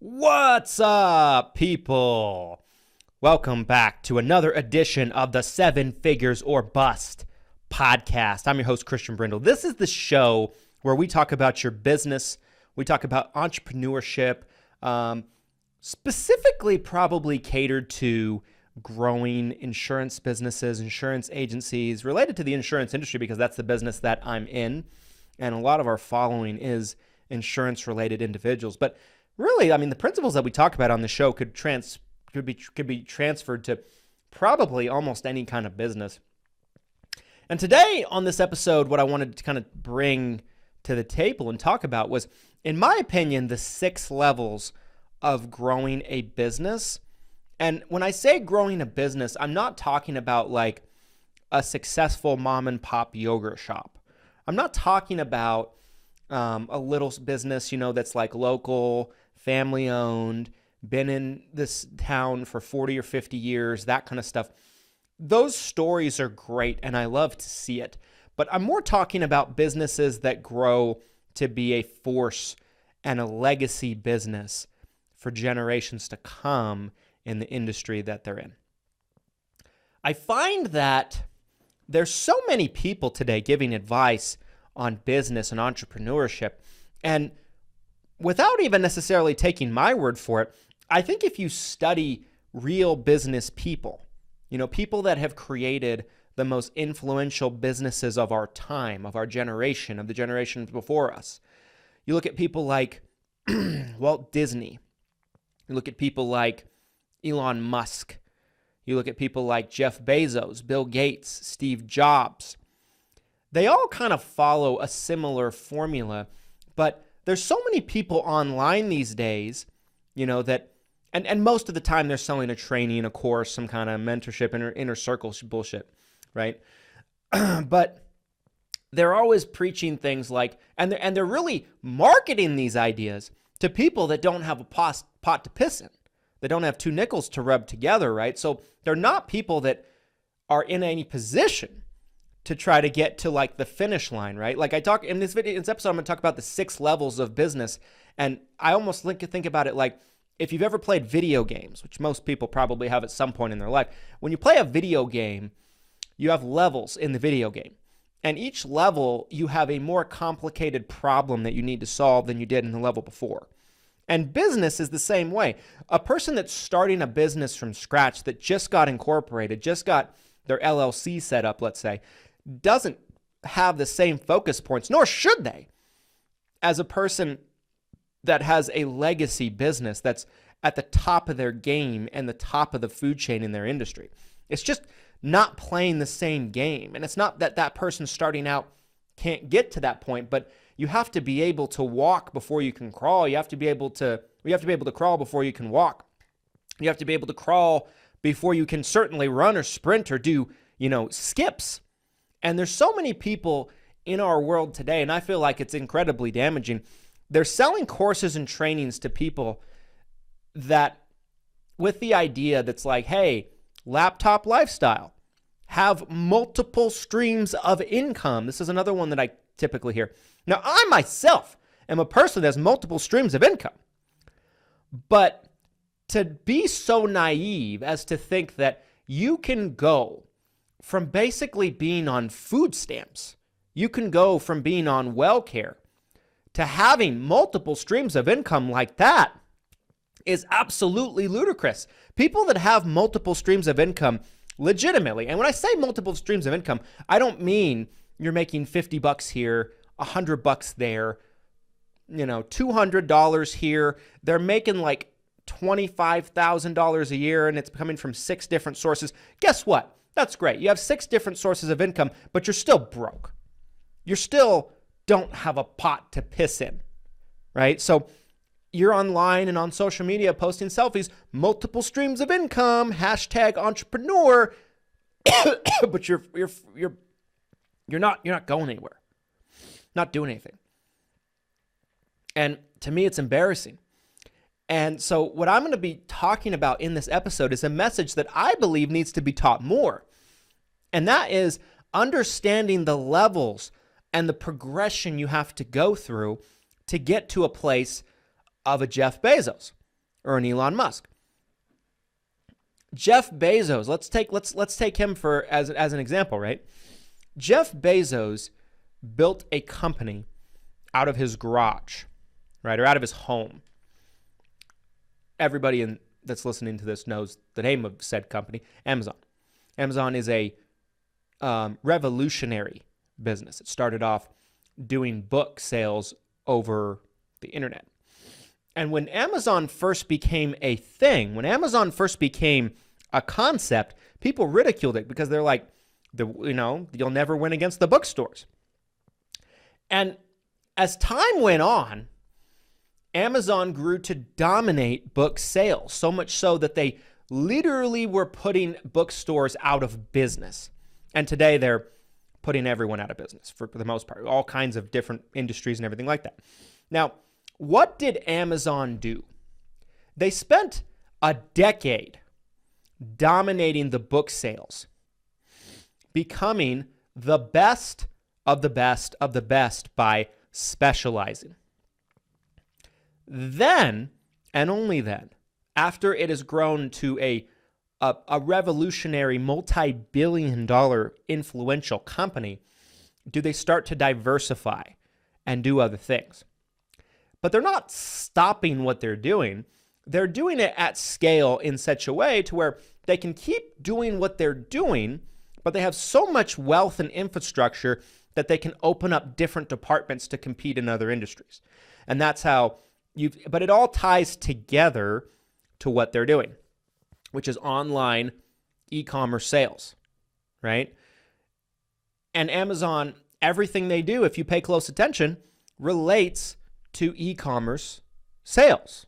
What's up, people? Welcome back to another edition of the Seven Figures or Bust podcast. I'm your host, Christian Brindle. This is the show where we talk about your business. We talk about entrepreneurship, specifically probably catered to growing insurance businesses, insurance agencies related to the insurance industry, because that's the business that I'm in. And a lot of our following is insurance-related individuals. But really, I mean, the principles that we talk about on the show could be transferred to probably almost any kind of business. And today on this episode, what I wanted to kind of bring to the table and talk about was, in my opinion, the 6 levels of growing a business. And when I say growing a business, I'm not talking about like a successful mom and pop yogurt shop. I'm not talking about a little business, that's like local, family owned, been in this town for 40 or 50 years, that kind of stuff. Those stories are great and I love to see it. But I'm more talking about businesses that grow to be a force and a legacy business for generations to come in the industry that they're in. I find that there's so many people today giving advice on business and entrepreneurship, and without even necessarily taking my word for it, I think if you study real business people, people that have created the most influential businesses of our time, of our generation, of the generations before us, you look at people like Walt Disney, you look at people like Elon Musk, you look at people like Jeff Bezos, Bill Gates, Steve Jobs. They all kind of follow a similar formula, but there's so many people online these days, that, and most of the time they're selling a training, a course, some kind of mentorship, inner circle bullshit, right? But they're always preaching things like, and they're really marketing these ideas to people that don't have a pot to piss in. They don't have 2 nickels to rub together, right? So they're not people that are in any position to try to get to like the finish line, right? Like I talk in this episode, I'm going to talk about the 6 levels of business. And I almost think about it like if you've ever played video games, which most people probably have at some point in their life. When you play a video game, you have levels in the video game. And each level, you have a more complicated problem that you need to solve than you did in the level before. And business is the same way. A person that's starting a business from scratch that just got incorporated, just got their LLC set up, let's say, doesn't have the same focus points, nor should they, as a person that has a legacy business that's at the top of their game and the top of the food chain in their industry. It's just not playing the same game. And it's not that that person starting out can't get to that point, but you have to be able to walk before you can crawl. You have to be able to crawl before you can walk. You have to be able to crawl before you can certainly run or sprint or do, skips. And there's so many people in our world today, and I feel like it's incredibly damaging. They're selling courses and trainings to people that with the idea that's like, hey, laptop lifestyle, have multiple streams of income. This is another one that I typically hear. Now, I myself am a person that has multiple streams of income. But to be so naive as to think that you can go from basically being on food stamps, you can go from being on welfare to having multiple streams of income like that is absolutely ludicrous. People that have multiple streams of income legitimately, and when I say multiple streams of income, I don't mean you're making $50 here, $100 there, $200 here. They're making like $25,000 a year and it's coming from 6 different sources. Guess what? That's great. You have 6 different sources of income, but you're still broke. You still don't have a pot to piss in, right? So you're online and on social media posting selfies, multiple streams of income, #entrepreneur, but you're not going anywhere, not doing anything. And to me, it's embarrassing. And so what I'm going to be talking about in this episode is a message that I believe needs to be taught more. And that is understanding the levels and the progression you have to go through to get to a place of a Jeff Bezos. or an Elon Musk. Jeff Bezos, let's take him for as an example, right? Jeff Bezos built a company out of his garage, right, or out of his home. Everybody that's listening to this knows the name of said company, Amazon. Amazon is a revolutionary business. It started off doing book sales over the internet. And when Amazon first became a thing, when Amazon first became a concept, people ridiculed it because they're like, you'll never win against the bookstores. And as time went on, Amazon grew to dominate book sales, so much so that they literally were putting bookstores out of business. And today they're putting everyone out of business for the most part, all kinds of different industries and everything like that. Now, what did Amazon do? They spent a decade dominating the book sales, becoming the best of the best of the best by specializing. Then, and only then, after it has grown to a revolutionary multi-billion-dollar influential company, do they start to diversify and do other things. But they're not stopping what they're doing. They're doing it at scale in such a way to where they can keep doing what they're doing, but they have so much wealth and infrastructure that they can open up different departments to compete in other industries. And that's how but it all ties together to what they're doing, which is online e-commerce sales, right? And Amazon, everything they do, if you pay close attention, relates to e-commerce sales.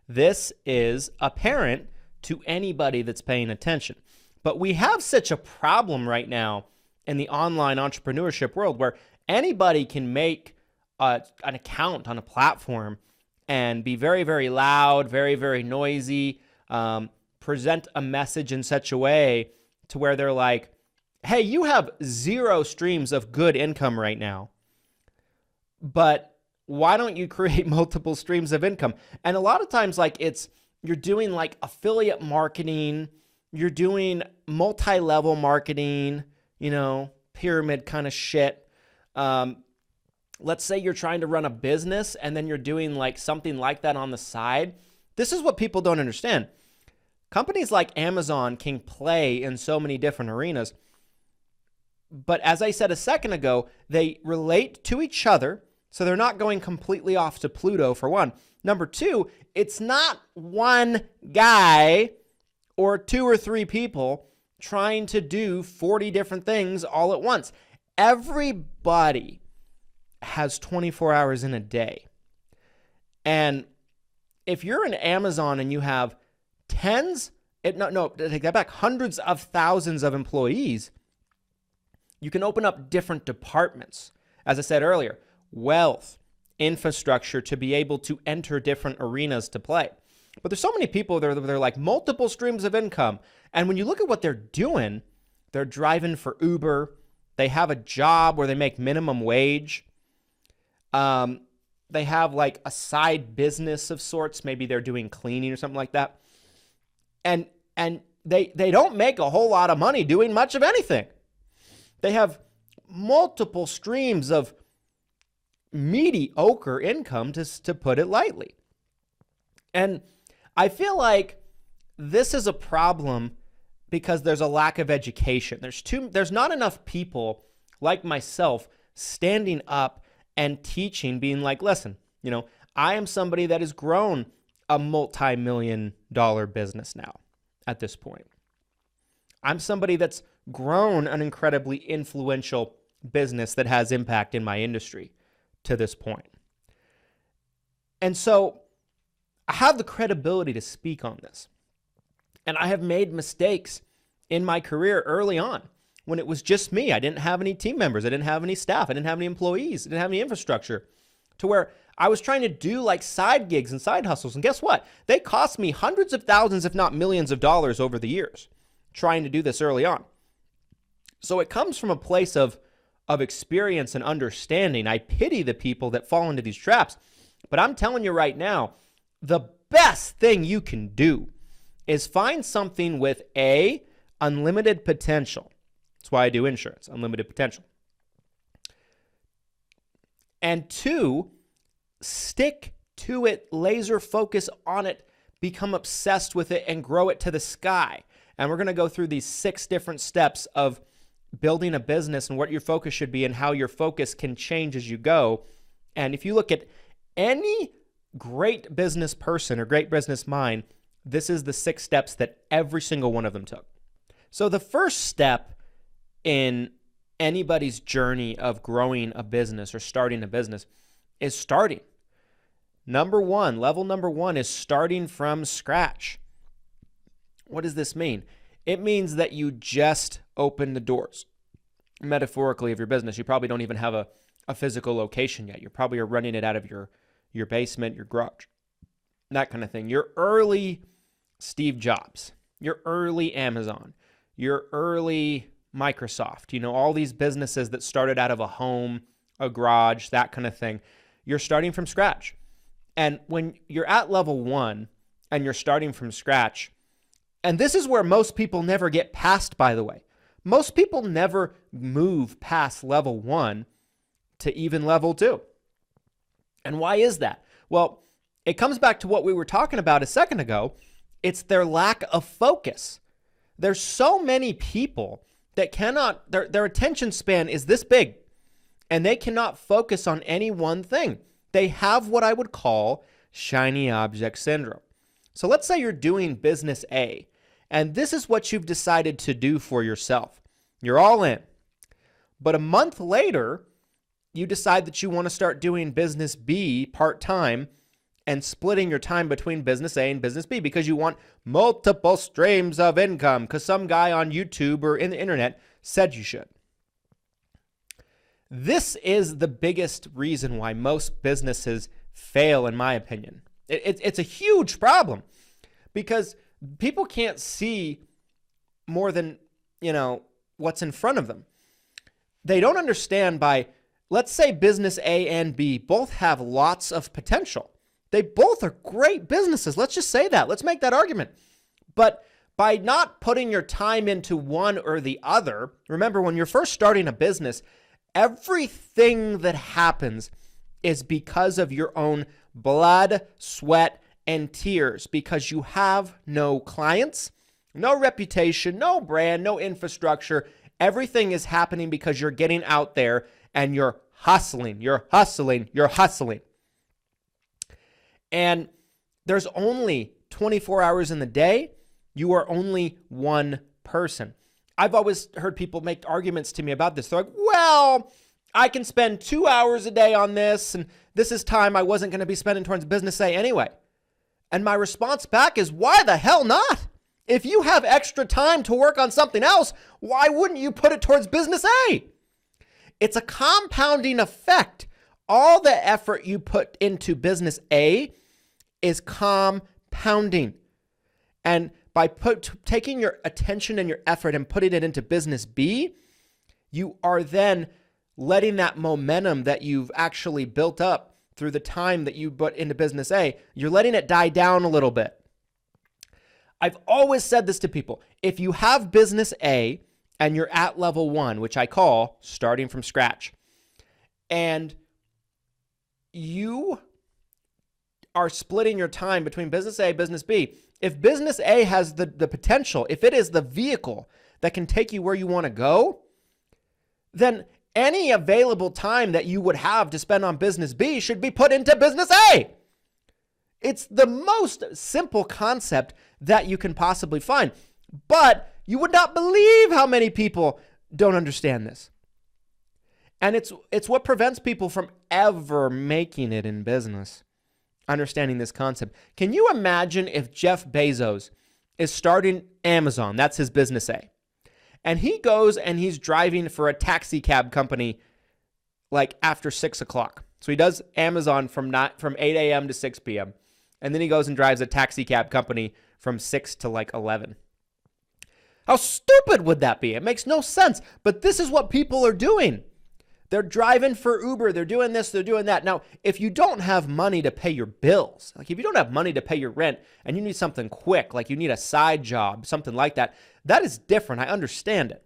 This is apparent to anybody that's paying attention. But we have such a problem right now in the online entrepreneurship world where anybody can make an account on a platform and be very, very loud, very, very noisy, present a message in such a way to where they're like, hey, you have 0 streams of good income right now, but why don't you create multiple streams of income? And a lot of times, like, you're doing like affiliate marketing, you're doing multi-level marketing, pyramid kind of shit. Let's say you're trying to run a business and then you're doing like something like that on the side. This is what people don't understand. Companies like Amazon can play in so many different arenas. But as I said a second ago, they relate to each other. So they're not going completely off to Pluto, for one. Number two, it's not one guy or 2 or 3 people trying to do 40 different things all at once. Everybody has 24 hours in a day. And if you're an Amazon and you have hundreds of thousands of employees, you can open up different departments. As I said earlier, wealth, infrastructure to be able to enter different arenas to play. But there's so many people that are like multiple streams of income. And when you look at what they're doing, they're driving for Uber. They have a job where they make minimum wage. They have like a side business of sorts. Maybe they're doing cleaning or something like that. And they don't make a whole lot of money doing much of anything. They have multiple streams of mediocre income, to put it lightly. And I feel like this is a problem because there's a lack of education. There's not enough people like myself standing up and teaching, being like, listen, I am somebody that has grown a multi-million-dollar business now at this point. I'm somebody that's grown an incredibly influential business that has impact in my industry to this point. And so I have the credibility to speak on this. And I have made mistakes in my career early on when it was just me. I didn't have any team members. I didn't have any staff. I didn't have any employees. I didn't have any infrastructure, to where I was trying to do like side gigs and side hustles. And guess what? They cost me hundreds of thousands, if not millions of dollars over the years trying to do this early on. So it comes from a place of experience and understanding. I pity the people that fall into these traps. But I'm telling you right now, the best thing you can do is find something with A, unlimited potential. That's why I do insurance, unlimited potential. And 2, stick to it, laser focus on it, become obsessed with it, and grow it to the sky. And we're going to go through these 6 different steps of building a business and what your focus should be and how your focus can change as you go. And if you look at any great business person or great business mind, this is the 6 steps that every single one of them took. So the first step in anybody's journey of growing a business or starting a business is starting. Level number one is starting from scratch. What does this mean? It means that you just open the doors, metaphorically, of your business. You probably don't even have a physical location yet. You probably are running it out of your basement, your garage, that kind of thing. Your early Steve Jobs, your early Amazon, your early Microsoft, all these businesses that started out of a home, a garage, that kind of thing. You're starting from scratch. And when you're at level 1 and you're starting from scratch, and this is where most people never get past, by the way. Most people never move past level 1 to even level 2. And why is that? Well, it comes back to what we were talking about a second ago. It's their lack of focus. There's so many people that cannot, their attention span is this big, and they cannot focus on any one thing. They have what I would call shiny object syndrome. So let's say you're doing business A, and this is what you've decided to do for yourself. You're all in. But a month later, you decide that you want to start doing business B part-time and splitting your time between business A and business B because you want multiple streams of income because some guy on YouTube or in the internet said you should. This is the biggest reason why most businesses fail, in my opinion. It's a huge problem because people can't see more than, what's in front of them. They don't understand let's say business A and B both have lots of potential. They both are great businesses. Let's just say that. Let's make that argument. But by not putting your time into one or the other, remember when you're first starting a business, everything that happens is because of your own blood, sweat, and tears because you have no clients, no reputation, no brand, no infrastructure. Everything is happening because you're getting out there and you're hustling. And there's only 24 hours in the day. You are only one person. I've always heard people make arguments to me about this. They're like, well, I can spend 2 hours a day on this, and this is time I wasn't going to be spending towards business A anyway. And my response back is, why the hell not? If you have extra time to work on something else, why wouldn't you put it towards business A? It's a compounding effect. All the effort you put into business A is compounding. And by taking your attention and your effort and putting it into business B, you are then letting that momentum that you've actually built up through the time that you put into business A, you're letting it die down a little bit. I've always said this to people. If you have business A and you're at level 1, which I call starting from scratch, and you are splitting your time between business A and business B, if business A has the potential, if it is the vehicle that can take you where you want to go, then any available time that you would have to spend on business B should be put into business A. It's the most simple concept that you can possibly find. But you would not believe how many people don't understand this. And it's what prevents people from ever making it in business, understanding this concept. Can you imagine if Jeff Bezos is starting Amazon? That's his business A. And he goes and he's driving for a taxi cab company like after 6 o'clock. So he does Amazon from 8 a.m. to 6 p.m. And then he goes and drives a taxi cab company from 6 to like 11. How stupid would that be? It makes no sense. But this is what people are doing. They're driving for Uber. They're doing this. They're doing that. Now, if you don't have money to pay your bills, like if you don't have money to pay your rent and you need something quick, like you need a side job, something like that, that is different. I understand it.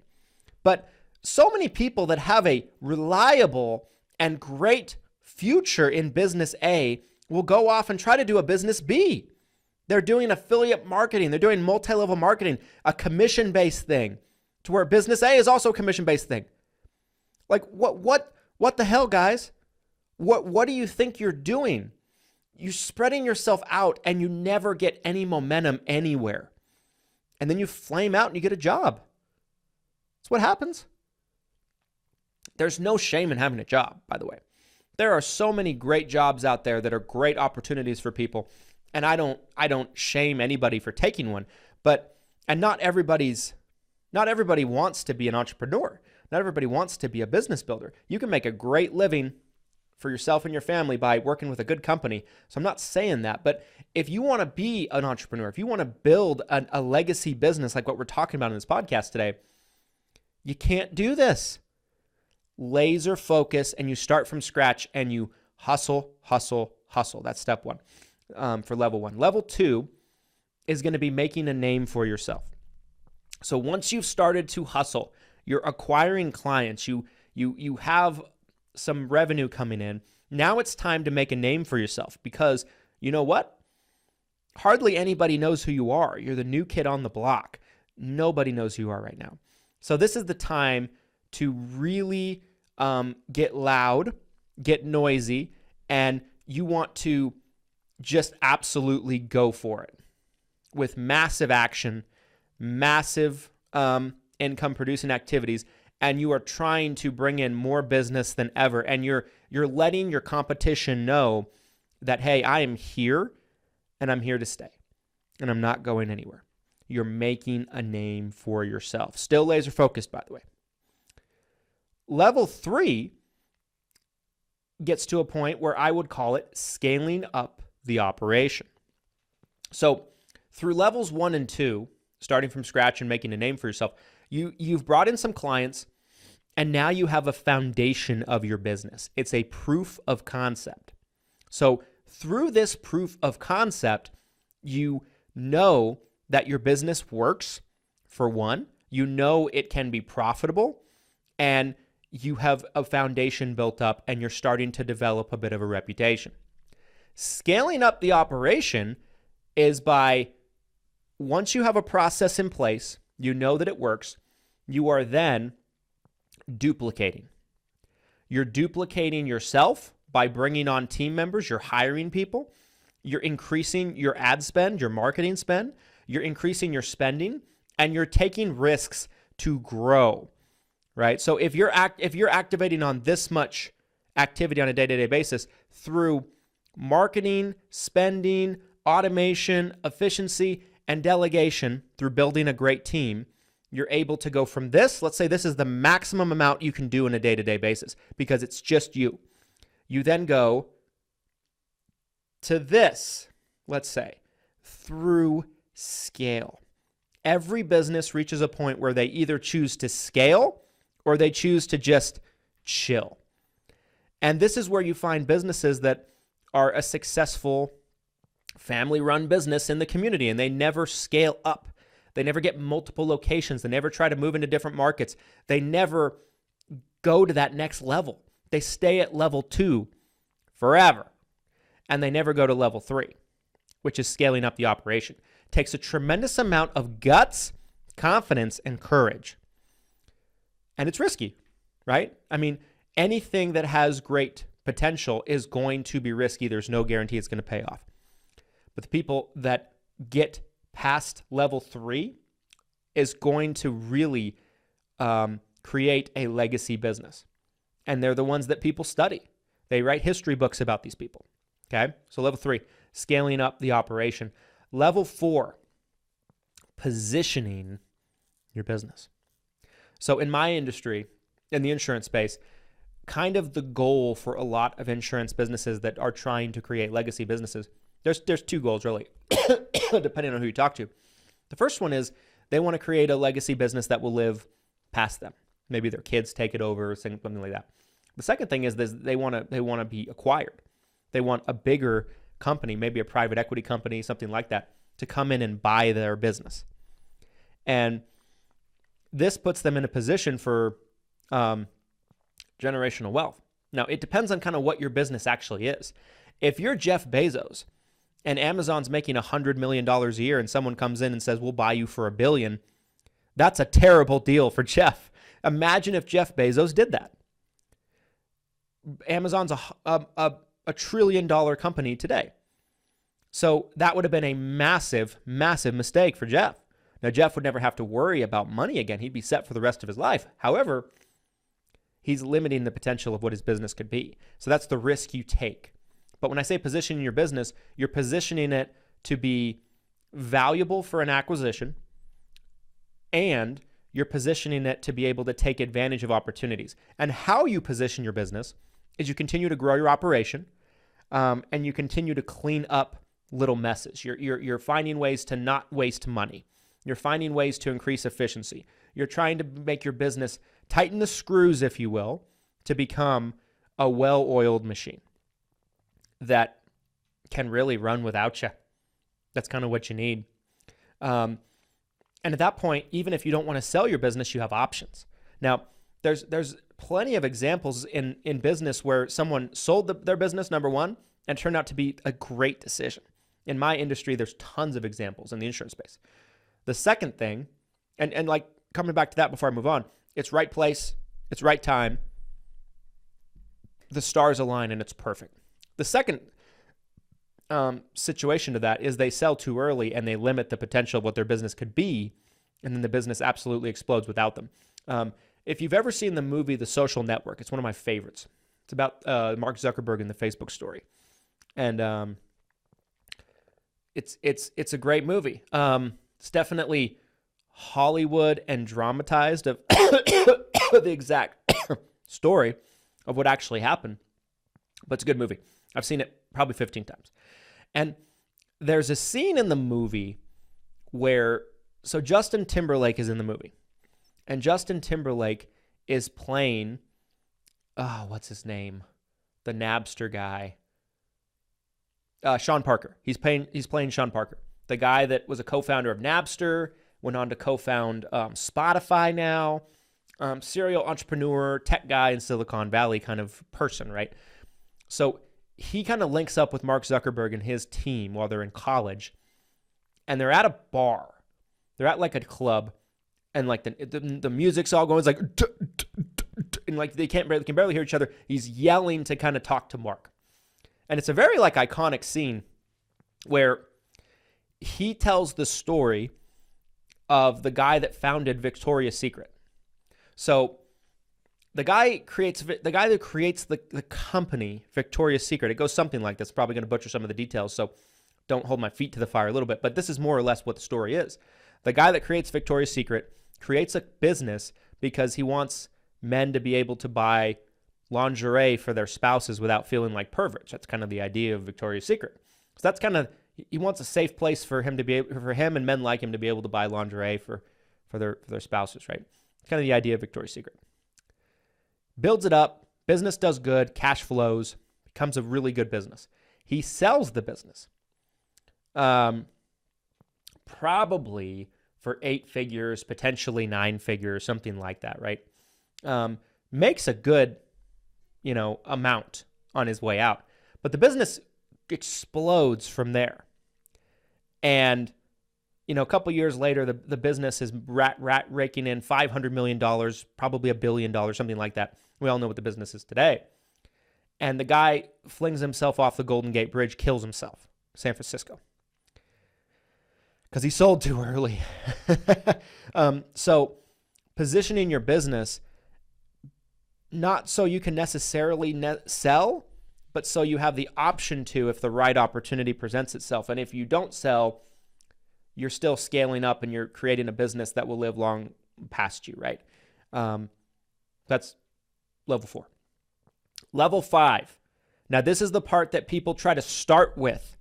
But so many people that have a reliable and great future in business A will go off and try to do a business B. They're doing affiliate marketing. They're doing multi-level marketing, a commission-based thing, to where business A is also a commission-based thing. Like what the hell, guys? What do you think you're doing? You're spreading yourself out and you never get any momentum anywhere. And then you flame out and you get a job. That's what happens. There's no shame in having a job, by the way. There are so many great jobs out there that are great opportunities for people. And I don't shame anybody for taking one, and not everybody wants to be an entrepreneur. Not everybody wants to be a business builder. You can make a great living for yourself and your family by working with a good company. So I'm not saying that, but if you want to be an entrepreneur, if you want to build a legacy business like what we're talking about in this podcast today, you can't do this. Laser focus, and you start from scratch and you hustle. That's step one for level one. Level two is going to be making a name for yourself. So once you've started to hustle, you're acquiring clients, you have some revenue coming in. Now it's time to make a name for yourself, because you know what? Hardly anybody knows who you are. You're the new kid on the block. Nobody knows who you are right now. So this is the time to really get loud, get noisy, and you want to just absolutely go for it with massive action, massive income producing activities, and you are trying to bring in more business than ever, and you're letting your competition know that, hey, I am here and I'm here to stay and I'm not going anywhere. You're making a name for yourself. Still laser focused, by the way. Level 3 gets to a point where I would call it scaling up the operation. So through levels 1 and 2, starting from scratch and making a name for yourself, you've brought in some clients, and now you have a foundation of your business. It's a proof of concept. So through this proof of concept, you know that your business works, for one. You know it can be profitable, and you have a foundation built up, and you're starting to develop a bit of a reputation. Scaling up the operation is by, once you have a process in place, you know that it works, you are then duplicating. You're duplicating yourself by bringing on team members. You're hiring people. You're increasing your ad spend, your marketing spend. You're increasing your spending, and you're taking risks to grow, right? So if you're activating on this much activity on a day-to-day basis through marketing, spending, automation, efficiency, and delegation, through building a great team, you're able to go from this. Let's say this is the maximum amount you can do on a day-to-day basis because it's just you. You then go to this, let's say, through scale. Every business reaches a point where they either choose to scale or they choose to just chill. And this is where you find businesses that are a successful family-run business in the community, and they never scale up. They never get multiple locations. They never try to move into different markets. They never go to that next level. They stay at level 2 forever, and they never go to level 3, which is scaling up the operation. It takes a tremendous amount of guts, confidence, and courage. And it's risky, right? I mean, anything that has great potential is going to be risky. There's no guarantee it's going to pay off. But the people that get past level 3 is going to really create a legacy business. And they're the ones that people study. They write history books about these people. Okay? So level 3, scaling up the operation. Level 4, positioning your business. So in my industry, in the insurance space, kind of the goal for a lot of insurance businesses that are trying to create legacy businesses, there's 2 goals really, depending on who you talk to. The first one is they want to create a legacy business that will live past them. Maybe their kids take it over or something like that. The second thing is this, they want to be acquired. They want a bigger company, maybe a private equity company, something like that, to come in and buy their business. And this puts them in a position for generational wealth. Now, it depends on kind of what your business actually is. If you're Jeff Bezos and Amazon's making $100 million a year and someone comes in and says, we'll buy you for $1 billion, that's a terrible deal for Jeff. Imagine if Jeff Bezos did that. Amazon's a $1 trillion company today. So that would have been a massive, massive mistake for Jeff. Now, Jeff would never have to worry about money again. He'd be set for the rest of his life. However, he's limiting the potential of what his business could be. So that's the risk you take. But when I say positioning your business, you're positioning it to be valuable for an acquisition, and you're positioning it to be able to take advantage of opportunities. And how you position your business is you continue to grow your operation, and you continue to clean up little messes. You're finding ways to not waste money. You're finding ways to increase efficiency. You're trying to make your business tighten the screws, if you will, to become a well-oiled machine that can really run without you. That's kind of what you need. And at that point, even if you don't want to sell your business, you have options. Now, there's plenty of examples in business where someone sold their business, number one, and turned out to be a great decision. In my industry, there's tons of examples in the insurance space. The second thing, and like coming back to that before I move on, it's right place, it's right time, the stars align, and it's perfect. The second situation to that is they sell too early and they limit the potential of what their business could be, and then the business absolutely explodes without them. If you've ever seen the movie The Social Network, it's one of my favorites. It's about Mark Zuckerberg and the Facebook story. And it's a great movie. It's definitely Hollywood and dramatized of the exact story of what actually happened. But it's a good movie. I've seen it probably 15 times. And there's a scene in the movie where, so Justin Timberlake is in the movie. And Justin Timberlake is playing, what's his name? The Napster guy. Sean Parker. He's playing Sean Parker, the guy that was a co-founder of Napster, went on to co-found Spotify now, serial entrepreneur, tech guy in Silicon Valley kind of person, right? So he kind of links up with Mark Zuckerberg and his team while they're in college, and they're at a bar. They're at like a club, and like the music's all going. It's like, and like they can barely hear each other. He's yelling to kind of talk to Mark. And it's a very like iconic scene where he tells the story of the guy that founded Victoria's Secret. So the guy that creates the company Victoria's Secret, it goes something like this. Probably going to butcher some of the details, so don't hold my feet to the fire a little bit. But this is more or less what the story is. The guy that creates Victoria's Secret creates a business because he wants men to be able to buy lingerie for their spouses without feeling like perverts. That's kind of the idea of Victoria's Secret. So that's kind of, he wants a safe place for him and men like him to be able to buy lingerie for their spouses, right? It's kind of the idea of Victoria's Secret. Builds it up, business does good, cash flows, becomes a really good business. He sells the business, probably for 8 figures, potentially 9 figures, something like that, right? Makes a good amount on his way out. But the business explodes from there. And, a couple years later, the business is raking in $500 million, probably $1 billion, something like that. We all know what the business is today. And the guy flings himself off the Golden Gate Bridge, kills himself, San Francisco, because he sold too early. So positioning your business, not so you can necessarily sell, but so you have the option to if the right opportunity presents itself. And if you don't sell, you're still scaling up and you're creating a business that will live long past you, right? That's level 4. Level 5. Now, this is the part that people try to start with.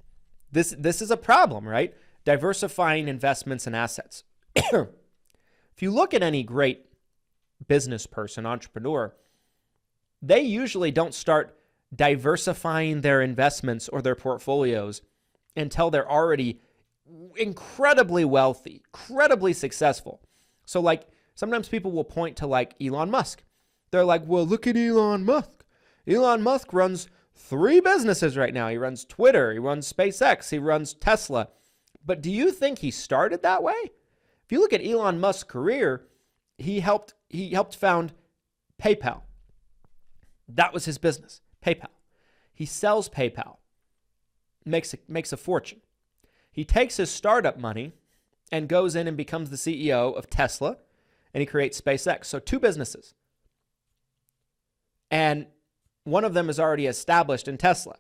This is a problem, right? Diversifying investments and assets. If you look at any great business person, entrepreneur, they usually don't start diversifying their investments or their portfolios until they're already incredibly wealthy, incredibly successful. So like sometimes people will point to like Elon Musk. They're like, well, look at Elon Musk. Elon Musk runs 3 businesses right now. He runs Twitter, he runs SpaceX, he runs Tesla. But do you think he started that way? If you look at Elon Musk's career, he helped found PayPal. That was his business, PayPal. He sells PayPal, makes a fortune. He takes his startup money and goes in and becomes the CEO of Tesla, and he creates SpaceX. So 2 businesses. And one of them is already established in Tesla.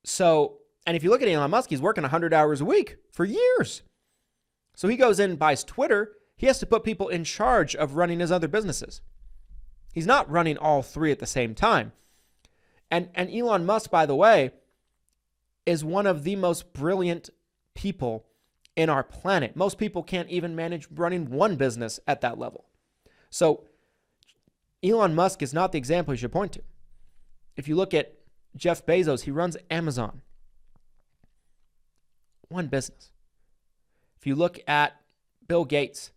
So, and if you look at Elon Musk, he's working 100 hours a week for years. So he goes in and buys Twitter. He has to put people in charge of running his other businesses. He's not running all 3 at the same time. And Elon Musk, by the way, is one of the most brilliant people in our planet. Most people can't even manage running one business at that level. So Elon Musk is not the example you should point to. If you look at Jeff Bezos, he runs Amazon. One business. If you look at Bill Gates,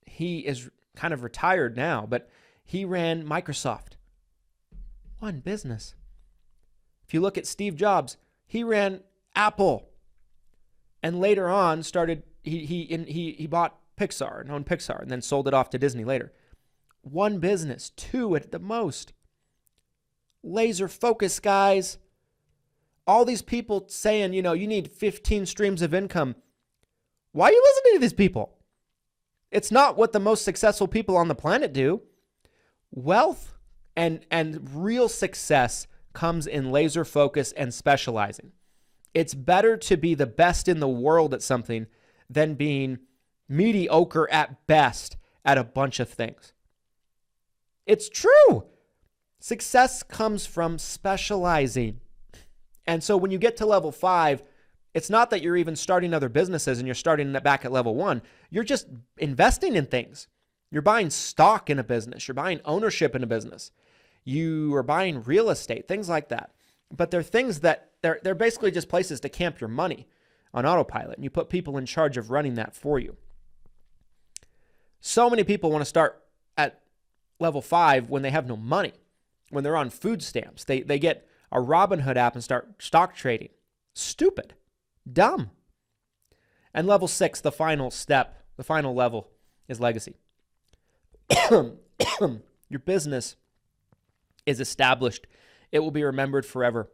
he is kind of retired now, but he ran Microsoft. One business. If you look at Steve Jobs, he ran Apple. And later on started, he bought Pixar and owned Pixar and then sold it off to Disney later. One business, 2 at the most. Laser focus, guys. All these people saying, you need 15 streams of income. Why are you listening to these people? It's not what the most successful people on the planet do. Wealth and real success comes in laser focus and specializing. It's better to be the best in the world at something than being mediocre at best at a bunch of things. It's true. Success comes from specializing. And so when you get to level 5, it's not that you're even starting other businesses and you're starting back at level 1. You're just investing in things. You're buying stock in a business. You're buying ownership in a business. You are buying real estate, things like that. But they're things that they're basically just places to camp your money on autopilot. And you put people in charge of running that for you. So many people want to start at level 5 when they have no money, when they're on food stamps. They get a Robinhood app and start stock trading. Stupid. Dumb. And level 6, the final step, the final level is legacy. Your business is established. It will be remembered forever.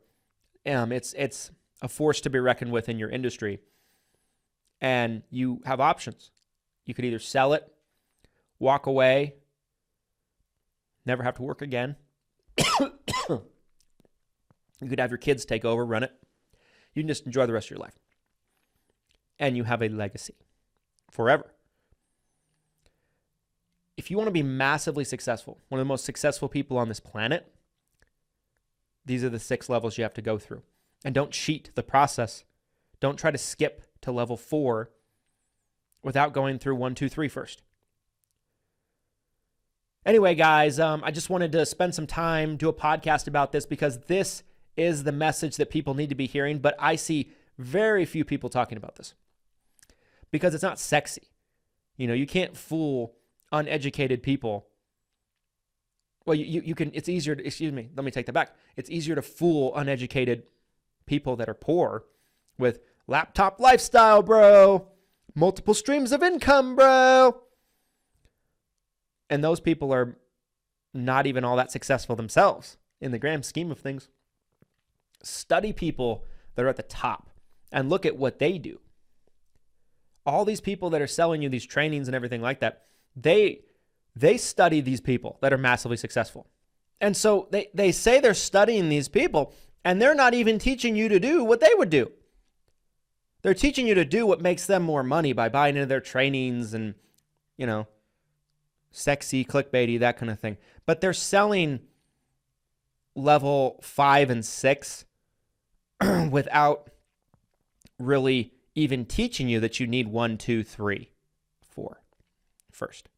It's a force to be reckoned with in your industry. And you have options. You could either sell it, walk away, never have to work again. You could have your kids take over, run it. You can just enjoy the rest of your life. And you have a legacy forever. If you want to be massively successful, one of the most successful people on this planet, these are the 6 levels you have to go through. And don't cheat the process. Don't try to skip to level 4 without going through 1, 2, 3 first. Anyway, guys, I just wanted to spend some time, do a podcast about this because this is the message that people need to be hearing, but I see very few people talking about this because it's not sexy. You can't fool uneducated people. Well, you can, it's easier to, excuse me, let me take that back. It's easier to fool uneducated people that are poor with laptop lifestyle, bro. Multiple streams of income, bro. And those people are not even all that successful themselves in the grand scheme of things. Study people that are at the top and look at what they do. All these people that are selling you these trainings and everything like that, they study these people that are massively successful. And so they say they're studying these people and they're not even teaching you to do what they would do. They're teaching you to do what makes them more money by buying into their trainings and, sexy, clickbaity, that kind of thing. But they're selling level 5 and 6 without really even teaching you that you need 1, 2, 3, 4 first.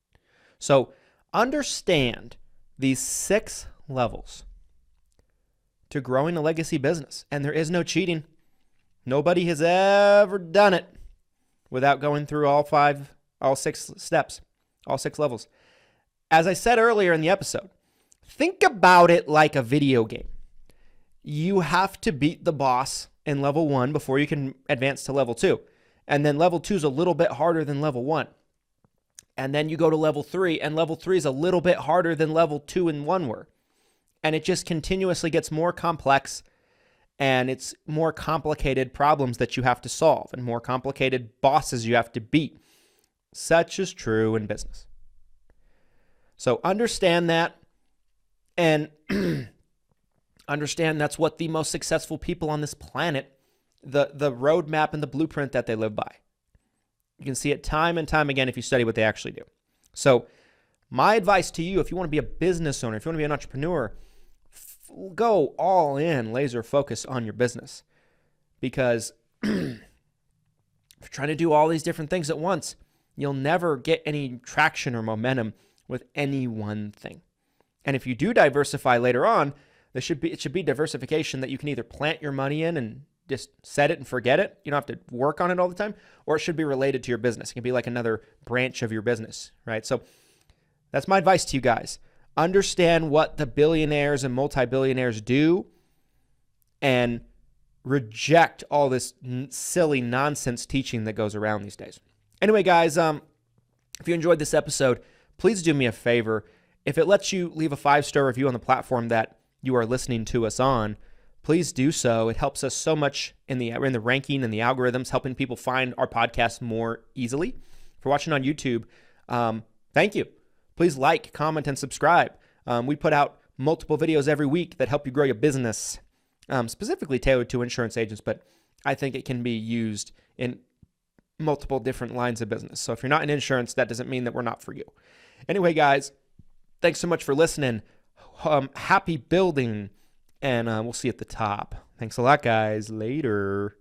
So understand these 6 levels to growing a legacy business. And there is no cheating. Nobody has ever done it without going through all 6 steps, all 6 levels. As I said earlier in the episode, think about it like a video game. You have to beat the boss in level 1 before you can advance to level 2. And then level 2 is a little bit harder than level 1. And then you go to level 3, and level 3 is a little bit harder than level 2 and 1 were. And it just continuously gets more complex, and it's more complicated problems that you have to solve and more complicated bosses you have to beat. Such is true in business. So understand that, and understand that's what the most successful people on this planet, the roadmap and the blueprint that they live by. You can see it time and time again if you study what they actually do. So my advice to you, if you want to be a business owner, if you want to be an entrepreneur, go all in, laser focus on your business. Because if you're trying to do all these different things at once, you'll never get any traction or momentum with any one thing. And if you do diversify later on, it should be diversification that you can either plant your money in and just set it and forget it. You don't have to work on it all the time, or it should be related to your business. It can be like another branch of your business, right? So that's my advice to you guys. Understand what the billionaires and multi-billionaires do and reject all this silly nonsense teaching that goes around these days. Anyway, guys, if you enjoyed this episode, please do me a favor. If it lets you leave a 5-star review on the platform that you are listening to us on, please do so. It helps us so much in the ranking and the algorithms, helping people find our podcast more easily. If you're watching on YouTube, thank you. Please like, comment, and subscribe. We put out multiple videos every week that help you grow your business, specifically tailored to insurance agents, but I think it can be used in multiple different lines of business. So if you're not in insurance, that doesn't mean that we're not for you. Anyway, guys, thanks so much for listening. Happy building. And we'll see you at the top. Thanks a lot, guys. Later.